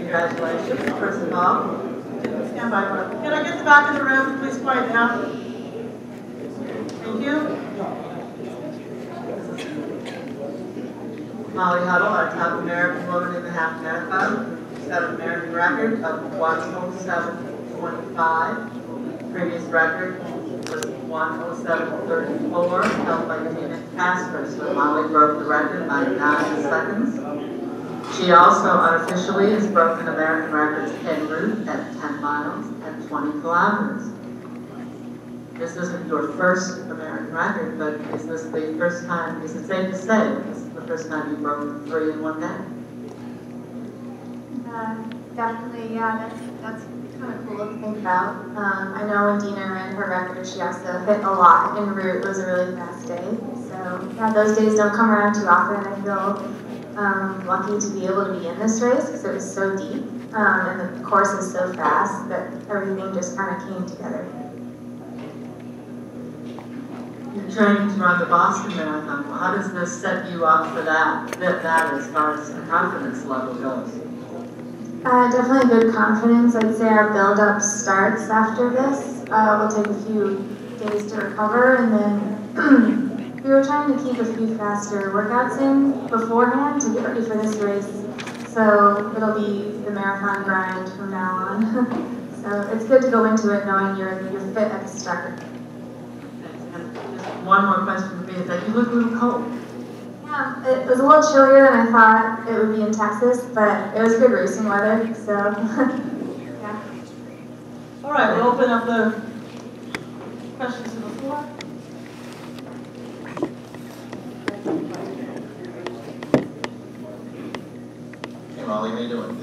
congratulations, first of all. Stand by. Can I get the back of the room, please quiet down? Thank you. Molly Huddle, our top American woman in the half marathon, set an American record of 1:07:25. Previous record was 1:07:34, held by Tina Casper, so Molly broke the record by 9 seconds. She also unofficially has broken American records en route at 10 miles and 20 kilometers. This isn't your first American record, but is this the first time, is it safe to say, this is the first time you broke 3 in one day? Definitely, yeah, that's kind of cool to think about. I know when Dina ran her record, she also hit a lot en route. It was a really fast day. So yeah, those days don't come around too often. I feel lucky to be able to be in this race because it was so deep and the course is so fast that everything just kind of came together. You're training to run the Boston Marathon. Well, how does this set you up for that as far as the confidence level goes? Definitely good confidence. I'd say our build-up starts after this. We'll take a few days to recover, and then we were trying to keep a few faster workouts in beforehand to get ready for this race. So it'll be the marathon grind from now on. So it's good to go into it knowing you're fit at the start. And just one more question for me is that you look a little cold. Yeah, it was a little chillier than I thought it would be in Texas, but it was good racing weather, so yeah. All right, we'll open up the questions to the floor. Hey Molly, how you doing?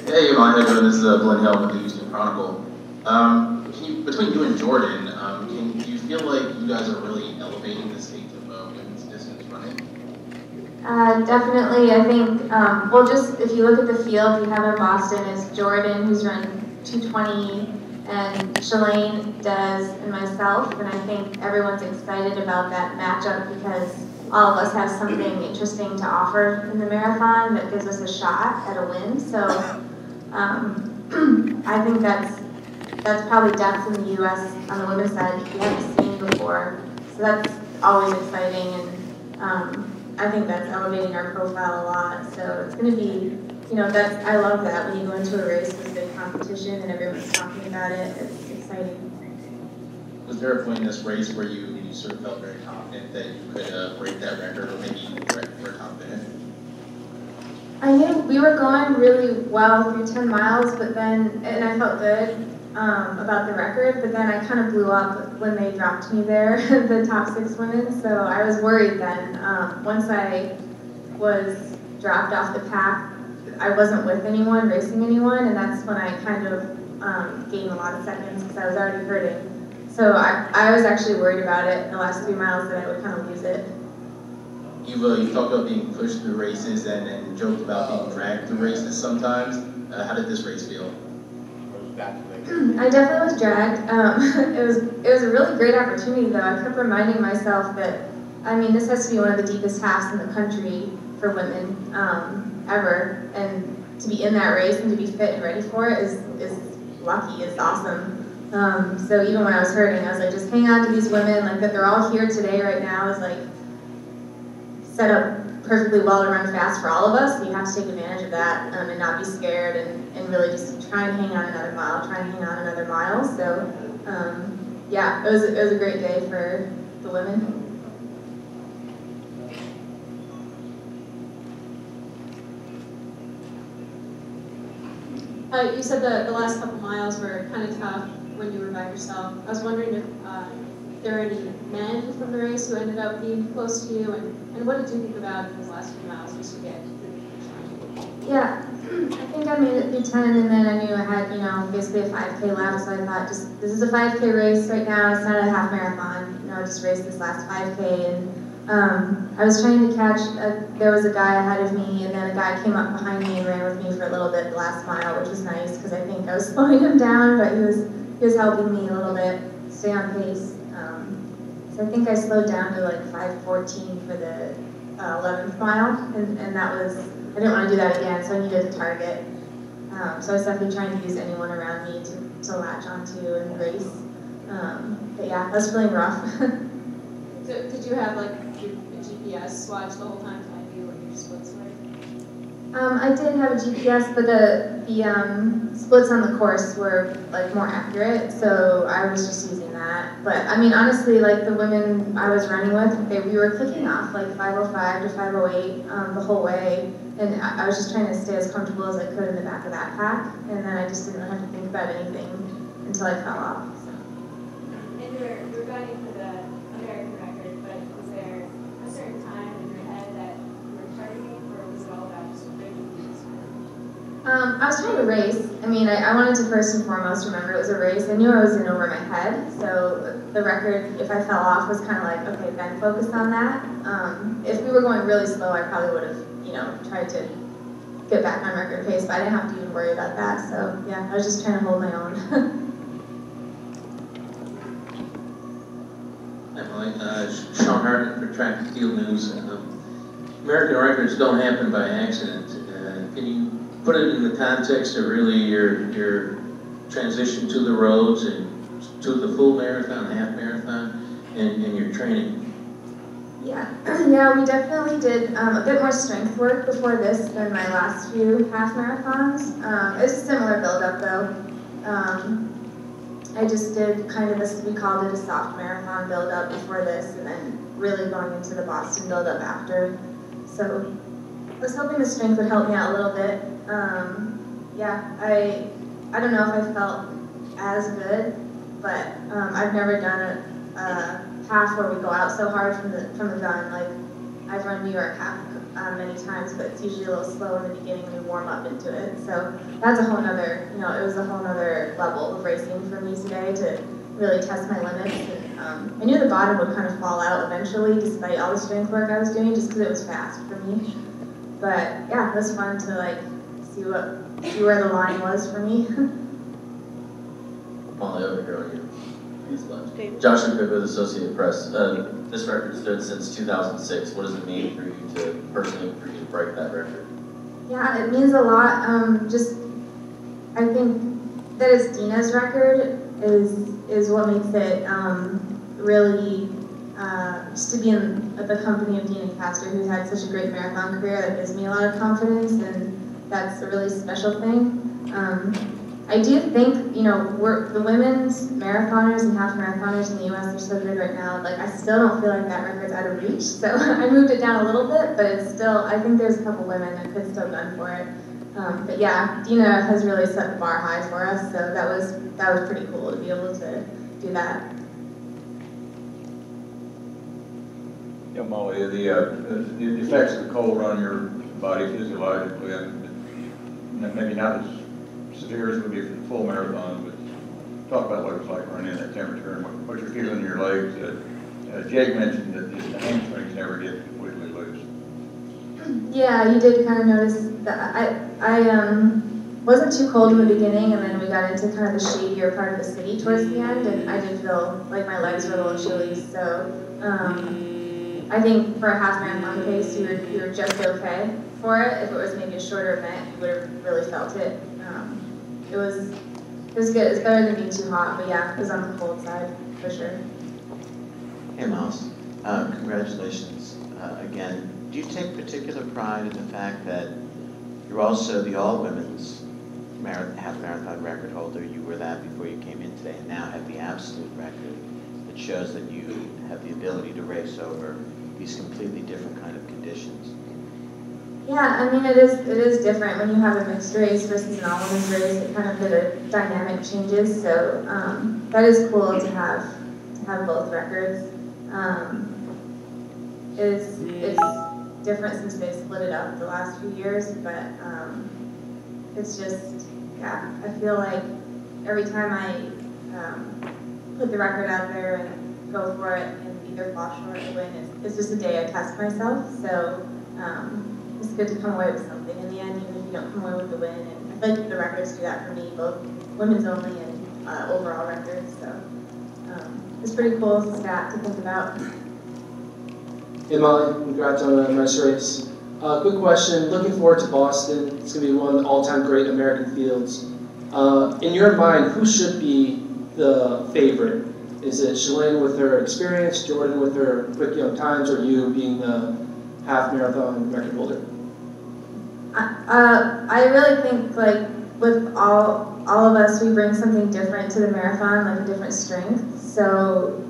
Hey Molly, how you doing? This is Glenn Hill with the Houston Chronicle. Between you and Jordan, do you feel like you guys are really elevating the state of women's distance running? Definitely, I think, well, just if you look at the field we have in Boston is Jordan, who's running 2:20, and Shalane, Des, and myself, and I think everyone's excited about that matchup because all of us have something interesting to offer in the marathon that gives us a shot at a win. So I think that's probably depth in the U.S. on the women's side that you haven't seen before. So that's always exciting, and I think that's elevating our profile a lot. So it's going to be, I love that when you go into a race with big competition and everyone's talking about it. It's exciting. Was there a point in this race where you sort of felt very confident that you could break that record, or maybe even more confident? I think we were going really well through 10 miles, but then, and I felt good about the record, but then I kind of blew up when they dropped me there, the top 6 women, so I was worried then. Once I was dropped off the pack, I wasn't with anyone, racing anyone, and that's when I kind of gained a lot of seconds because I was already hurting. So I was actually worried about it the last 3 miles that I would kind of lose it. You've talked about being pushed through races and joked about being dragged through races sometimes. How did this race feel? I definitely was dragged. It was a really great opportunity though. I kept reminding myself that, this has to be one of the deepest halves in the country for women ever, and to be in that race and to be fit and ready for it is lucky, it's awesome. So even when I was hurting, I was like, just hang on to these women, like that they're all here today right now is like set up perfectly well to run fast for all of us. So you have to take advantage of that and not be scared and really just try and hang on another mile, So yeah, it was a great day for the women. You said the last couple miles were kind of tough when you were by yourself. I was wondering if there are any men from the race who ended up being close to you, and what did you think about those last few miles just to get through the finish line? Yeah, I think I made it through 10, and then I knew I had, basically a 5K left, so I thought, this is a 5K race right now, it's not a half marathon, just race this last 5K, and I was trying to catch, there was a guy ahead of me, and then a guy came up behind me and ran with me for a little bit the last mile, which was nice, because I think I was slowing him down, but he was helping me a little bit stay on pace. So I think I slowed down to like 5:14 for the 11th mile, and that was I didn't want to do that again, so I needed a target. So I was definitely trying to use anyone around me to latch onto and race. But yeah, that was feeling rough. So did you have like a GPS watch the whole time to you what your splits were? I did have a GPS, but the splits on the course were like more accurate, so I was just using that. But I mean, honestly, like the women I was running with, we were clicking off like 505 to 508 the whole way, and I was just trying to stay as comfortable as I could in the back of that pack, and then I just didn't have to think about anything until I fell off. So. And you were going for the American record, but was there a certain time in your head that you were targeting, or was it all about just breaking these? I was trying to race. I mean, I wanted to first and foremost remember it was a race. I knew I was in over my head, so the record, if I fell off, was kind of like, okay, then focus on that. If we were going really slow, I probably would have, tried to get back on record pace, but I didn't have to even worry about that. So yeah, I was just trying to hold my own. Emily, Sean Harden for Track and Field News. American records don't happen by accident. Can you put it in the context of really your transition to the roads and to the full marathon, half marathon, and your training? Yeah, we definitely did a bit more strength work before this than my last few half marathons. It's a similar build-up though. I just did kind of this, we called it a soft marathon build-up before this, and then really going into the Boston build-up after. So I was hoping the strength would help me out a little bit. I don't know if I felt as good, but I've never done a half where we go out so hard from the gun. Like I've run New York half many times, but it's usually a little slow in the beginning when we warm up into it. So that's a whole nother, it was a whole nother level of racing for me today to really test my limits. And I knew the bottom would kind of fall out eventually, despite all the strength work I was doing, just because it was fast for me. But yeah, it was fun to like see where the line was for me. Molly, over here on you. Joshua Cook with Associated Press. This record stood since 2006. What does it mean for you to personally break that record? Yeah, it means a lot. I think that it's Dina's record is what makes it really just to be in the company of Dina Castor, who's had such a great marathon career. That gives me a lot of confidence, and that's a really special thing. I do think, the women's marathoners and half marathoners in the U.S. are so good right now. Like, I still don't feel like that record's out of reach. So I moved it down a little bit, but it's still, I think there's a couple women that could still gun for it. But yeah, Dina has really set the bar high for us. So that was pretty cool to be able to do that. Yeah, Molly, the effects of the cold on your body physiologically, and maybe not as severe as it would be for the full marathon, but talk about what it was like running in that temperature and what you're feeling in your legs. Jake mentioned that the hamstrings never get completely loose. Yeah, you did kind of notice that. I wasn't too cold in the beginning, and then we got into kind of the shadier part of the city towards the end, and I did feel like my legs were a little chilly. So I think for a half marathon pace, you were just okay for it. If it was maybe a shorter event, you would have really felt it. It was good. It's better than being too hot, but yeah, it was on the cold side for sure. Hey, Miles. Congratulations again. Do you take particular pride in the fact that you're also the all-women's half marathon record holder? You were that before you came in today, and now have the absolute record that shows that you have the ability to race over these completely different kind of conditions. Yeah, I mean, it is different when you have a mixed race versus an all-women's race. It kind of the dynamic changes. So that is cool to have both records. It's different since they split it up the last few years, but it's just, yeah, I feel like every time I put the record out there and go for it and either fall short or win, it's just a day I test myself. So it's good to come away with something in the end, even if you don't come away with the win. And I feel like the records do that for me, both women's only and overall records. So it's pretty cool stat to think about. Hey Molly, congrats on a nice race. Quick question. Looking forward to Boston. It's going to be one of the all-time great American fields. In your mind, who should be the favorite? Is it Shalane with her experience, Jordan with her quick young times, or you being the half marathon record holder? I really think like with all of us, we bring something different to the marathon, like a different strength. So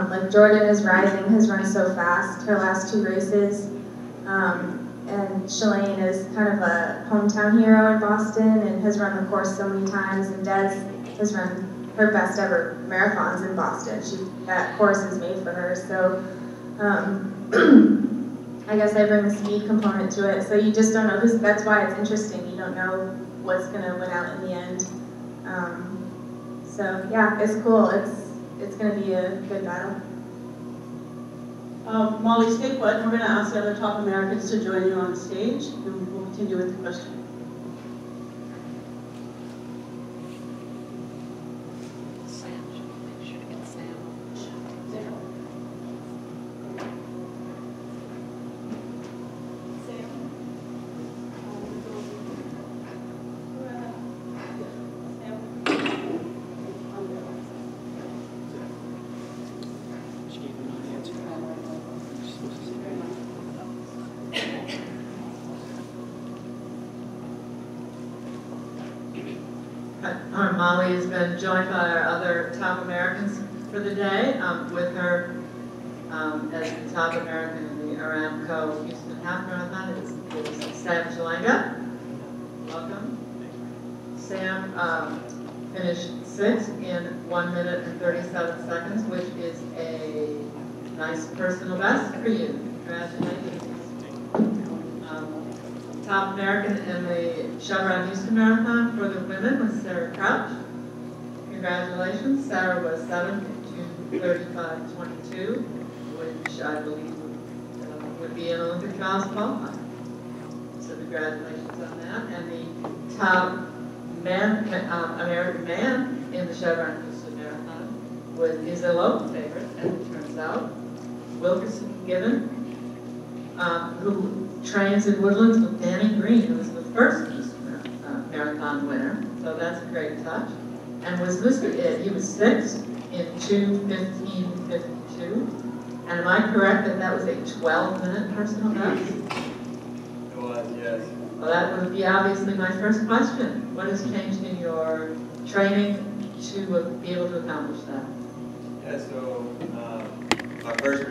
like Jordan is rising, has run so fast her last 2 races. And Shalane is kind of a hometown hero in Boston and has run the course so many times. And Des has run her best ever marathons in Boston. That course is made for her. So I guess I bring the speed component to it. So you just don't know who's. That's why it's interesting. You don't know what's gonna win out in the end. So yeah, it's cool. It's gonna be a good battle. Molly, stay put. We're going to ask the other top Americans to join you on the stage, and we'll continue with the question. Molly has been joined by our other top Americans for the day, with her as the top American in the Aramco Houston Half Marathon is Sam Jalanga. Welcome. Sam finished 6th in 1 minute and 37 seconds, which is a nice personal best for you. Congratulations. Top American in the Chevron Houston Marathon for the women was Sarah Crouch. Congratulations. Sarah was 7th in 2:35:22, which I believe would be an Olympic trials qualifier. So congratulations on that. And the top American man in the Chevron Houston Marathon is a local favorite, as it turns out, Wilkerson Gibbon, who trains in Woodlands with Danny Green, who was the first marathon winner. So that's a great touch. And was listed, he was 6th in 2:15:52. And am I correct that that was a 12-minute personal best? It was, yes. Well, that would be obviously my first question. What has changed in your training to be able to accomplish that? Yeah, so my first